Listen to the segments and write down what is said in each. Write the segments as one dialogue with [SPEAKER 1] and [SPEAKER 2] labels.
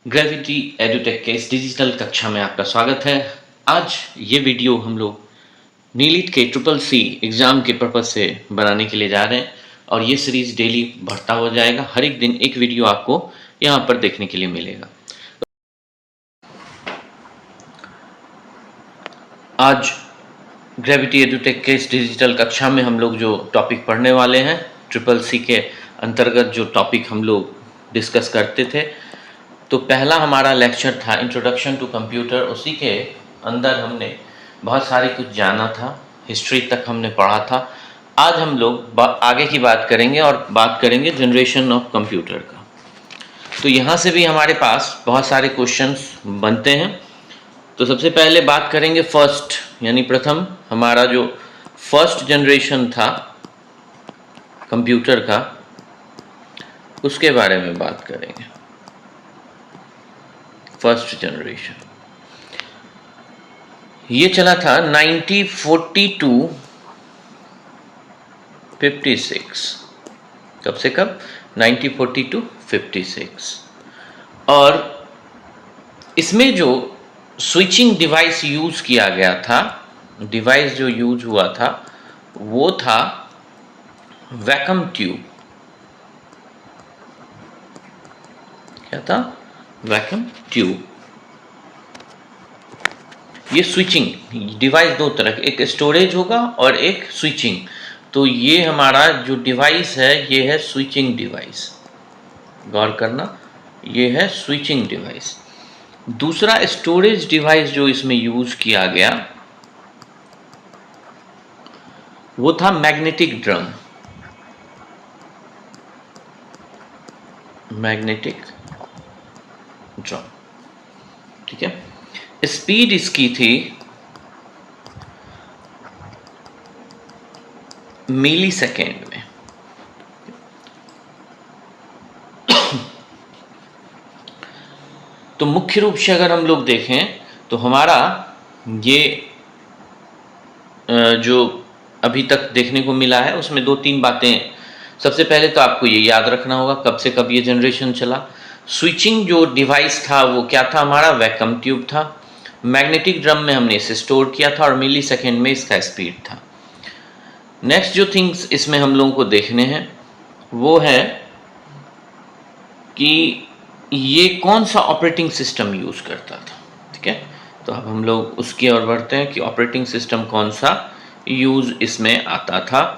[SPEAKER 1] Gravity edutech के इस digital कक्षा में आपका स्वागत है। आज ये वीडियो हम लोग नीलिट के ट्रिपल सी एग्ज़ाम के पर्पज़ से बनाने के लिए जा रहे हैं और ये सीरीज़ डेली बढ़ता हो जाएगा। हर एक दिन एक वीडियो आपको यहाँ पर देखने के लिए मिलेगा। आज ग्रेविटी एडुटेक के इस डिजिटल कक्षा में हम लोग जो टॉपिक पढ़ने वाले हैं, ट्रिपल सी के अंतर्गत जो टॉपिक हम लोग डिस्कस करते थे, तो पहला हमारा लेक्चर था इंट्रोडक्शन टू कंप्यूटर। उसी के अंदर हमने बहुत सारे कुछ जाना था, हिस्ट्री तक हमने पढ़ा था। आज हम लोग आगे की बात करेंगे और बात करेंगे जनरेशन ऑफ कंप्यूटर का। तो यहाँ से भी हमारे पास बहुत सारे क्वेश्चंस बनते हैं। तो सबसे पहले बात करेंगे फर्स्ट, यानी प्रथम हमारा जो फर्स्ट जनरेशन था कंप्यूटर का, उसके बारे में बात करेंगे। फर्स्ट जनरेशन ये चला था 1942-56। कब से कब? 1942-56। और इसमें जो स्विचिंग डिवाइस यूज़ किया गया था, डिवाइस जो यूज हुआ था वो था वैक्यूम ट्यूब। क्या था? Vacuum tube. ये स्विचिंग डिवाइस दो तरह के, एक स्टोरेज होगा और एक स्विचिंग। तो ये हमारा जो डिवाइस है ये है स्विचिंग डिवाइस। गौर करना, ये है स्विचिंग डिवाइस। दूसरा स्टोरेज डिवाइस जो इसमें यूज किया गया वो था मैग्नेटिक ड्रम। मैग्नेटिक ड्रम, ठीक है। स्पीड इसकी थी मिली सेकेंड में। तो मुख्य रूप से अगर हम लोग देखें तो हमारा ये जो अभी तक देखने को मिला है उसमें दो तीन बातें। सबसे पहले तो आपको ये याद रखना होगा कब से कब ये जनरेशन चला। स्विचिंग जो डिवाइस था वो क्या था? हमारा वैक्यूम ट्यूब था। मैग्नेटिक ड्रम में हमने इसे स्टोर किया था और मिली सेकेंड में इसका स्पीड था। नेक्स्ट जो थिंग्स इसमें हम लोगों को देखने हैं वो है कि ये कौन सा ऑपरेटिंग सिस्टम यूज़ करता था, ठीक है। तो अब हम लोग उसकी ओर बढ़ते हैं कि ऑपरेटिंग सिस्टम कौन सा यूज़ इसमें आता था।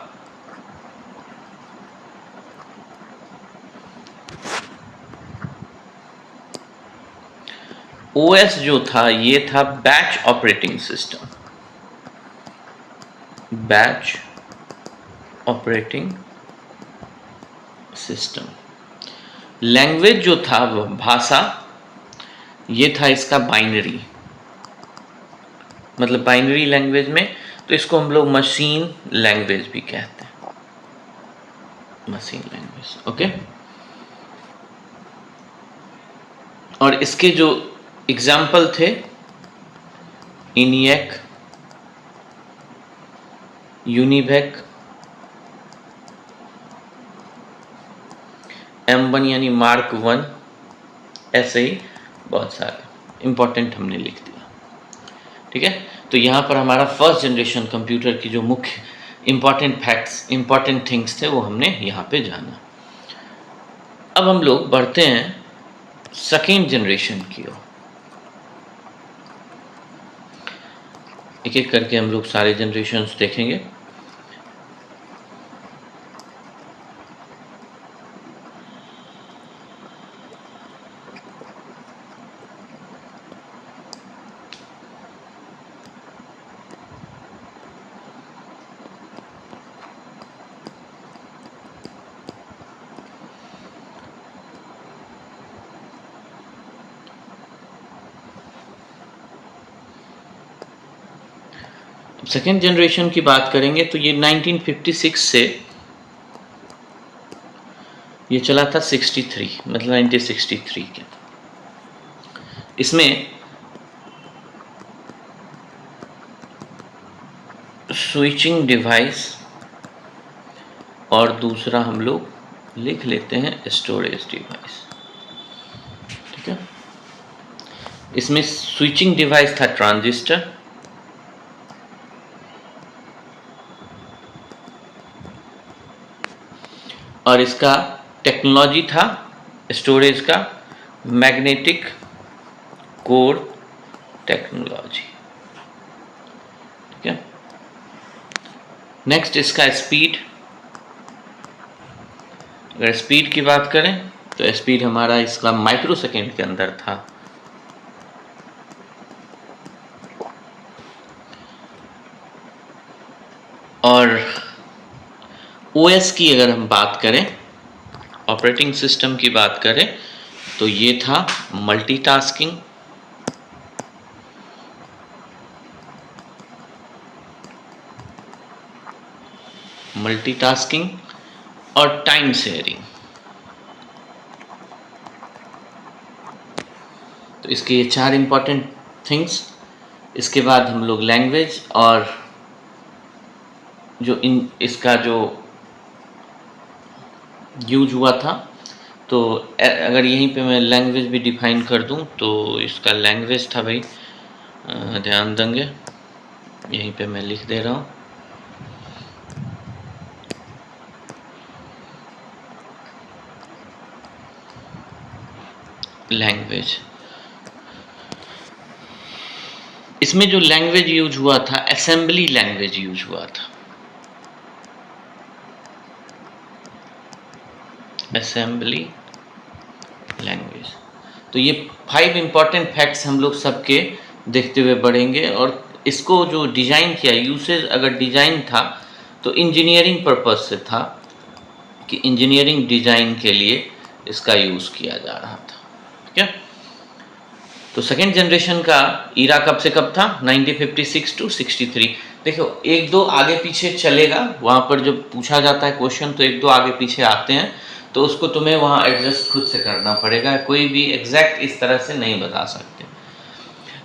[SPEAKER 1] ओएस जो था ये था batch operating system. Batch operating system. Language जो था वो भाषा, ये था इसका बाइनरी, मतलब बाइनरी लैंग्वेज में। तो इसको हम लोग मशीन लैंग्वेज भी कहते हैं, मशीन लैंग्वेज, ओके। और इसके जो एग्जाम्पल थे इनिएक, यूनिवेक, M1 यानी मार्क 1, ऐसे ही बहुत सारे इंपॉर्टेंट हमने लिख दिया, ठीक है। तो यहाँ पर हमारा फर्स्ट जनरेशन कंप्यूटर की जो मुख्य इंपॉर्टेंट फैक्ट्स, इंपॉर्टेंट थिंग्स थे वो हमने यहाँ पे जाना। अब हम लोग बढ़ते हैं सेकेंड जनरेशन की ओर। एक एक करके हम लोग सारे जनरेशन्स देखेंगे। सेकेंड जनरेशन की बात करेंगे तो ये 1956 से ये चला था 63, मतलब 1963 के। इसमें स्विचिंग डिवाइस और दूसरा हम लोग लिख लेते हैं स्टोरेज डिवाइस, ठीक है। इसमें स्विचिंग डिवाइस था ट्रांजिस्टर, और इसका टेक्नोलॉजी था स्टोरेज का मैग्नेटिक कोर टेक्नोलॉजी। ठीक है। नेक्स्ट इसका स्पीड, अगर स्पीड की बात करें तो स्पीड हमारा इसका माइक्रो सेकेंड के अंदर था। और ओएस की अगर हम बात करें, ऑपरेटिंग सिस्टम की बात करें, तो ये था मल्टीटास्किंग, और टाइम शेयरिंग। तो इसके ये 4 इंपॉर्टेंट थिंग्स। इसके बाद हम लोग लैंग्वेज और जो इसका जो यूज हुआ था, तो अगर यहीं पे मैं लैंग्वेज भी डिफाइन कर दूं तो इसका लैंग्वेज था भाई, ध्यान देंगे यहीं पे मैं लिख दे रहा हूँ, लैंग्वेज। इसमें जो लैंग्वेज यूज हुआ था, असेंबली लैंग्वेज यूज हुआ था, असेंबली लैंग्वेज। तो ये 5 इंपॉर्टेंट फैक्ट्स हम लोग सबके देखते हुए बढ़ेंगे। और इसको जो डिज़ाइन किया, यूसेज अगर डिज़ाइन था तो इंजीनियरिंग पर्पज से था, कि इंजीनियरिंग डिज़ाइन के लिए इसका यूज़ किया जा रहा था। ठीक है। तो सेकेंड जनरेशन का ईरा कब से कब था? 1956 टू 63। देखो एक दो आगे पीछे चलेगा, वहाँ पर जब पूछा जाता है क्वेश्चन तो एक दो आगे पीछे आते हैं, तो उसको तुम्हें वहाँ एडजस्ट खुद से करना पड़ेगा, कोई भी एग्जैक्ट इस तरह से नहीं बता सकते।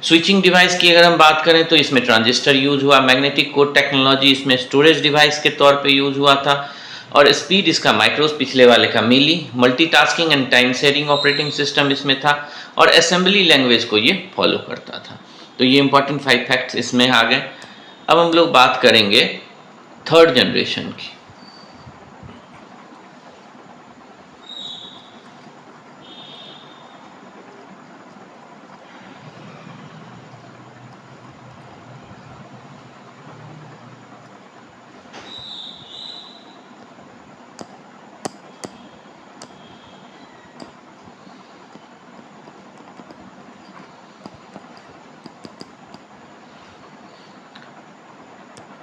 [SPEAKER 1] स्विचिंग डिवाइस की अगर हम बात करें तो इसमें ट्रांजिस्टर यूज हुआ, मैग्नेटिक कोड टेक्नोलॉजी इसमें स्टोरेज डिवाइस के तौर पे यूज हुआ था, और स्पीड इसका माइक्रोस, पिछले वाले का मिली, multitasking and time sharing operating system इसमें था, और असेंबली लैंग्वेज को ये फॉलो करता था। तो ये इंपॉर्टेंट 5 फैक्ट्स इसमें आ गए। अब हम लोग बात करेंगे थर्ड जनरेशन की।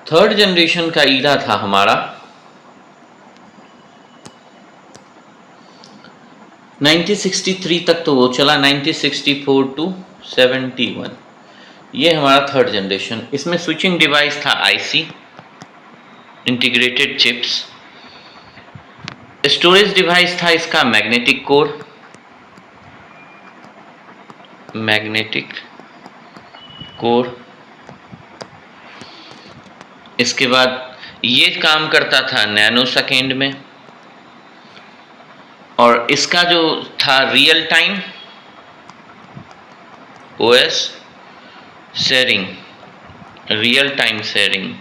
[SPEAKER 1] थर्ड जनरेशन का ईरा था हमारा 1963 तक, तो वो चला 1964 टू 71। ये हमारा थर्ड जनरेशन। इसमें स्विचिंग डिवाइस था IC, integrated chips. Storage device था इसका मैग्नेटिक कोर, मैग्नेटिक कोर। इसके बाद ये काम करता था नैनो सेकेंड में, और इसका जो था real time OS sharing, real time sharing,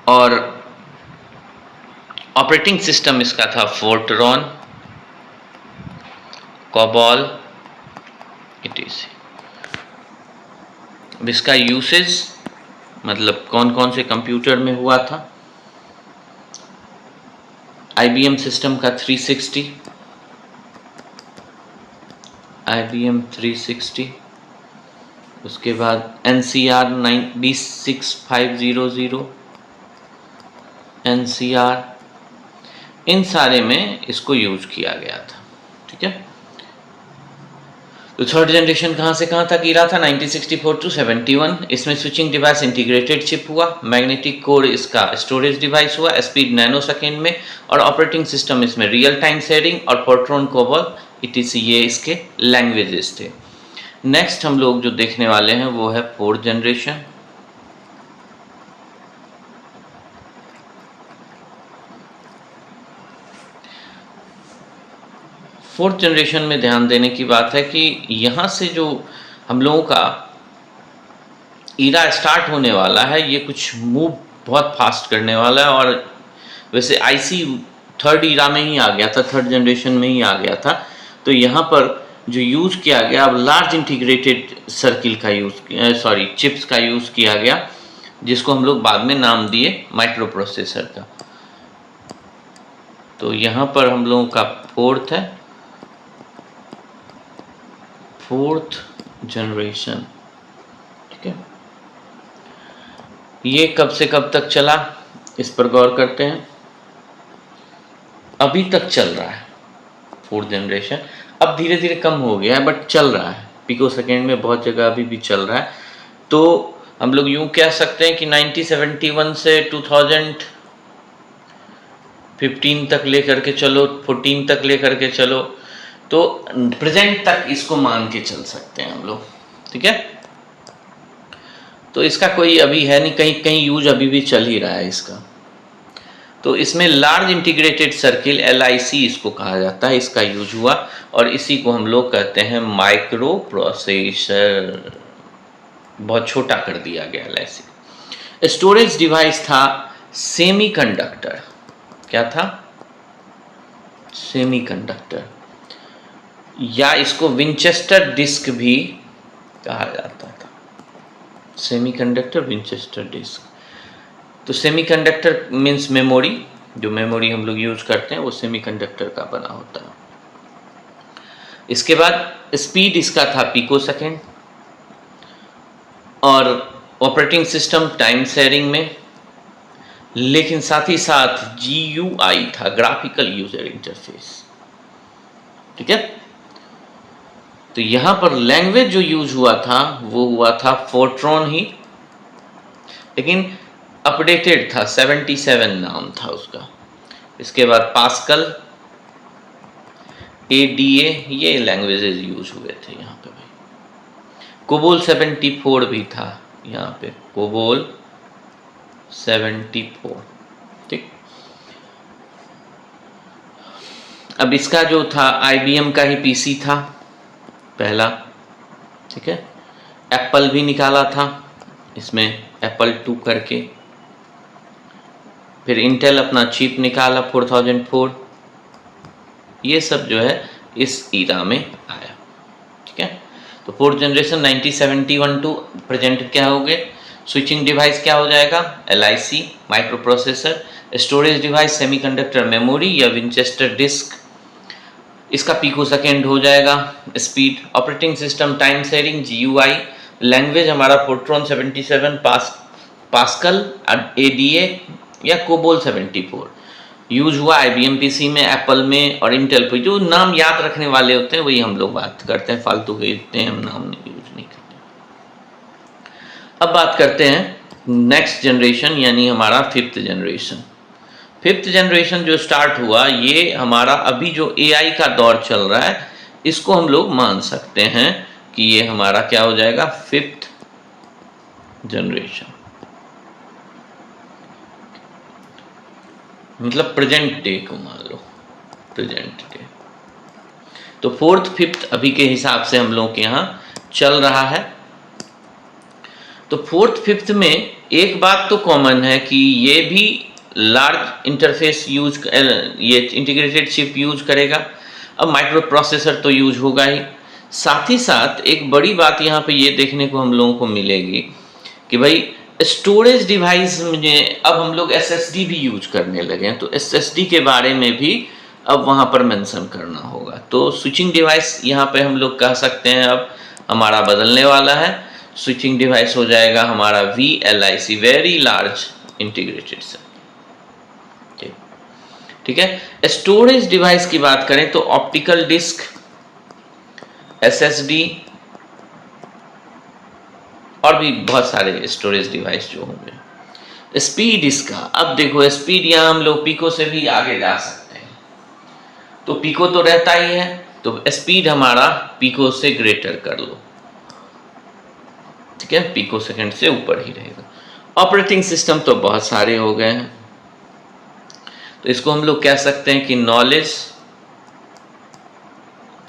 [SPEAKER 1] और ऑपरेटिंग सिस्टम इसका था फोर्ट्रॉन, कोबॉल, etc। अब इसका यूसेज मतलब कौन कौन से कंप्यूटर में हुआ था? IBM सिस्टम का 360, IBM 360, उसके बाद NCR 26500, NCR, इन सारे में इसको यूज किया गया था। ठीक है। तो थर्ड जनरेशन कहाँ से कहाँ तक गिरा था? 1964 टू 71। इसमें स्विचिंग डिवाइस इंटीग्रेटेड चिप हुआ, मैग्नेटिक कोर इसका स्टोरेज डिवाइस हुआ, स्पीड नैनो सेकेंड में, और ऑपरेटिंग सिस्टम इसमें रियल टाइम शेयरिंग और फोर्ट्रॉन, कोबॉल, etc। ये इसके लैंग्वेजेस थे। नेक्स्ट हम लोग जो देखने वाले हैं वो है फोर्थ जनरेशन। फोर्थ जनरेशन में ध्यान देने की बात है कि यहाँ से जो हम लोगों का ईरा स्टार्ट होने वाला है, ये कुछ मूव बहुत फास्ट करने वाला है। और वैसे आईसी थर्ड ईरा में ही आ गया था, थर्ड जनरेशन में ही आ गया था। तो यहाँ पर जो यूज़ किया गया, अब लार्ज इंटीग्रेटेड सर्किल का चिप्स का यूज़ किया गया, जिसको हम लोग बाद में नाम दिए माइक्रो प्रोसेसर का। तो यहाँ पर हम लोगों का फोर्थ है, फोर्थ जनरेशन। ठीक है, ये कब से कब तक चला, इस पर गौर करते हैं। अभी तक चल रहा है फोर्थ जनरेशन। अब धीरे धीरे कम हो गया है, बट चल रहा है। पिको सेकेंड में बहुत जगह अभी भी चल रहा है। तो हम लोग यूं कह सकते हैं कि 1971 से 2015 तक लेकर के चलो, 14 तक लेकर के चलो, तो प्रेजेंट तक इसको मान के चल सकते हैं हम लोग। ठीक है, तो इसका कोई अभी है नहीं, कहीं कहीं यूज अभी भी चल ही रहा है इसका। तो इसमें लार्ज इंटीग्रेटेड सर्किल LIC इसको कहा जाता है, इसका यूज हुआ। और इसी को हम लोग कहते हैं माइक्रो प्रोसेसर। बहुत छोटा कर दिया गया LIC। स्टोरेज डिवाइस था सेमीकंडक्टर। क्या था? सेमीकंडक्टर, या इसको विंचेस्टर डिस्क भी कहा जाता था। Semiconductor, Winchester disk. तो सेमीकंडक्टर मीन्स मेमोरी, जो मेमोरी हम लोग यूज करते हैं वो सेमीकंडक्टर का बना होता है। इसके बाद स्पीड इसका था पिको सेकेंड, और ऑपरेटिंग सिस्टम टाइम शेयरिंग में, लेकिन साथ ही साथ GUI था, ग्राफिकल यूजर इंटरफेस। ठीक है, तो यहां पर लैंग्वेज जो यूज हुआ था वो हुआ था फोर्ट्रॉन ही, लेकिन अपडेटेड था, 77 नाम था उसका। इसके बाद पास्कल, ADA, ये लैंग्वेजेस यूज हुए थे यहाँ पे भाई। कोबोल 74 भी था यहाँ पे, कोबोल 74। ठीक, अब इसका जो था IBM का ही PC था पहला। ठीक है, एप्पल भी निकाला था इसमें, एप्पल 2 करके। फिर इंटेल अपना चिप निकाला 4004। ये सब जो है इस ईरा में आया। ठीक है, तो फोर्थ जनरेशन 1971 टू प्रेजेंट क्या हो गए? स्विचिंग डिवाइस क्या हो जाएगा? LIC micro processor. Storage device semiconductor memory या विंचेस्टर डिस्क, इसका पिको सेकेंड हो जाएगा। Speed, operating system time sharing GUI, language हमारा फोर्ट्रॉन 77, पास्कल, ADA या कोबोल 74। यूज हुआ IBM PC में, एप्पल में और इंटेल पे। जो नाम याद रखने वाले होते हैं वही हम लोग बात करते हैं, फालतू के इतने हम नाम यूज नहीं करते। अब बात करते हैं नेक्स्ट जनरेशन, यानी हमारा फिफ्थ जनरेशन। फिफ्थ जनरेशन जो स्टार्ट हुआ, ये हमारा अभी जो AI का दौर चल रहा है, इसको हम लोग मान सकते हैं कि ये हमारा क्या हो जाएगा? फिफ्थ जनरेशन, मतलब प्रेजेंट डे को मान लो, प्रेजेंट डे। तो फोर्थ फिफ्थ अभी के हिसाब से हम लोग के यहाँ चल रहा है। तो फोर्थ फिफ्थ में एक बात तो कॉमन है कि ये भी लार्ज इंटरफेस यूज, ये इंटीग्रेटेड चिप यूज करेगा। अब माइक्रो प्रोसेसर तो यूज होगा ही, साथ ही साथ एक बड़ी बात यहाँ पे ये देखने को हम लोगों को मिलेगी कि भाई स्टोरेज डिवाइस में अब हम लोग SSD भी यूज करने लगे हैं। तो SSD के बारे में भी अब वहाँ पर मेंशन करना होगा। तो स्विचिंग डिवाइस यहाँ पे हम लोग कह सकते हैं अब हमारा बदलने वाला है। स्विचिंग डिवाइस हो जाएगा हमारा VLIC, very large integrated circuit. ठीक है, स्टोरेज डिवाइस की बात करें तो ऑप्टिकल डिस्क, SSD और भी बहुत सारे स्टोरेज डिवाइस जो होंगे। स्पीड इसका, अब देखो स्पीड यहाँ हम लोग पिको से भी आगे जा सकते हैं। तो पिको तो रहता ही है, तो स्पीड हमारा पिको से ग्रेटर कर लो। ठीक है, पिको सेकंड से ऊपर ही रहेगा। ऑपरेटिंग सिस्टम तो बहुत सारे हो गए हैं, तो इसको हम लोग कह सकते हैं कि नॉलेज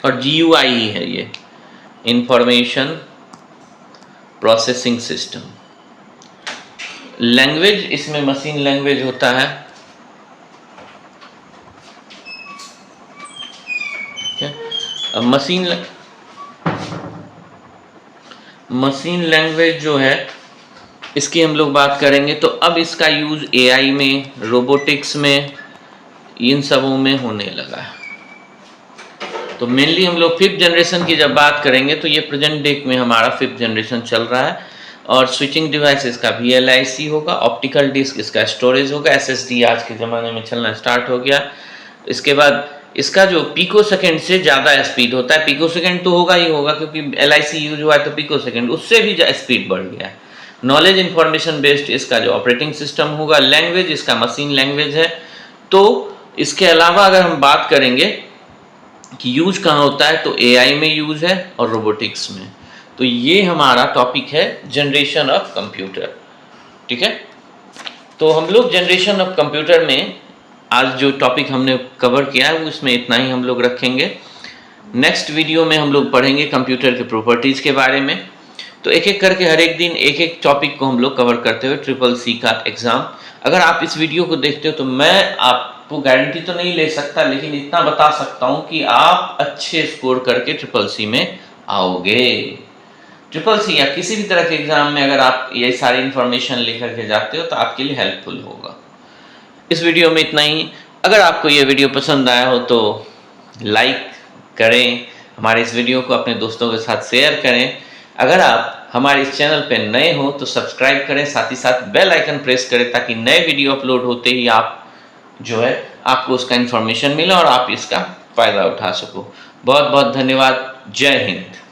[SPEAKER 1] और GUI ही है ये, इंफॉर्मेशन प्रोसेसिंग सिस्टम। लैंग्वेज इसमें मशीन लैंग्वेज होता है, अब मशीन लैंग्वेज जो है इसकी हम लोग बात करेंगे। तो अब इसका यूज़ AI में, रोबोटिक्स में, इन सबों में होने लगा है। तो मेनली हम लोग 5th जनरेशन की जब बात करेंगे तो ये प्रेजेंट डे में हमारा 5th जनरेशन चल रहा है। और स्विचिंग डिवाइस इसका VLIC होगा, ऑप्टिकल डिस्क इसका स्टोरेज होगा, SSD आज के ज़माने में चलना स्टार्ट हो गया। इसके बाद इसका जो पिको सेकेंड से ज़्यादा स्पीड होता है, पिको सेकेंड तो होगा ही होगा क्योंकि LIC यूज हुआ है, तो पिको सेकेंड उससे भी स्पीड बढ़ गया है। नॉलेज इन्फॉर्मेशन बेस्ड इसका जो ऑपरेटिंग सिस्टम होगा। लैंग्वेज इसका मशीन लैंग्वेज है। तो इसके अलावा अगर हम बात करेंगे कि यूज कहाँ होता है, तो AI में यूज है और रोबोटिक्स में। तो ये हमारा टॉपिक है जनरेशन ऑफ कंप्यूटर, ठीक है। तो हम लोग जनरेशन ऑफ कंप्यूटर में आज जो टॉपिक हमने कवर किया है वो इसमें इतना ही हम लोग रखेंगे। नेक्स्ट वीडियो में हम लोग पढ़ेंगे कंप्यूटर के प्रॉपर्टीज़ के बारे में। तो एक एक करके हर एक दिन एक एक टॉपिक को हम लोग कवर करते हुए CCC का एग्ज़ाम। अगर आप इस वीडियो को देखते हो तो मैं आपको गारंटी तो नहीं ले सकता, लेकिन इतना बता सकता हूँ कि आप अच्छे स्कोर करके CCC में आओगे। CCC या किसी भी तरह के एग्ज़ाम में अगर आप ये सारी इन्फॉर्मेशन लेकर के जाते हो तो आपके लिए हेल्पफुल होगा। इस वीडियो में इतना ही। अगर आपको ये वीडियो पसंद आया हो तो लाइक करें, हमारे इस वीडियो को अपने दोस्तों के साथ शेयर करें। अगर आप हमारे इस चैनल पे नए हो तो सब्सक्राइब करें, साथ ही साथ बेल आइकन प्रेस करें ताकि नए वीडियो अपलोड होते ही आपको उसका इन्फॉर्मेशन मिले और आप इसका फ़ायदा उठा सको। बहुत बहुत धन्यवाद। जय हिंद।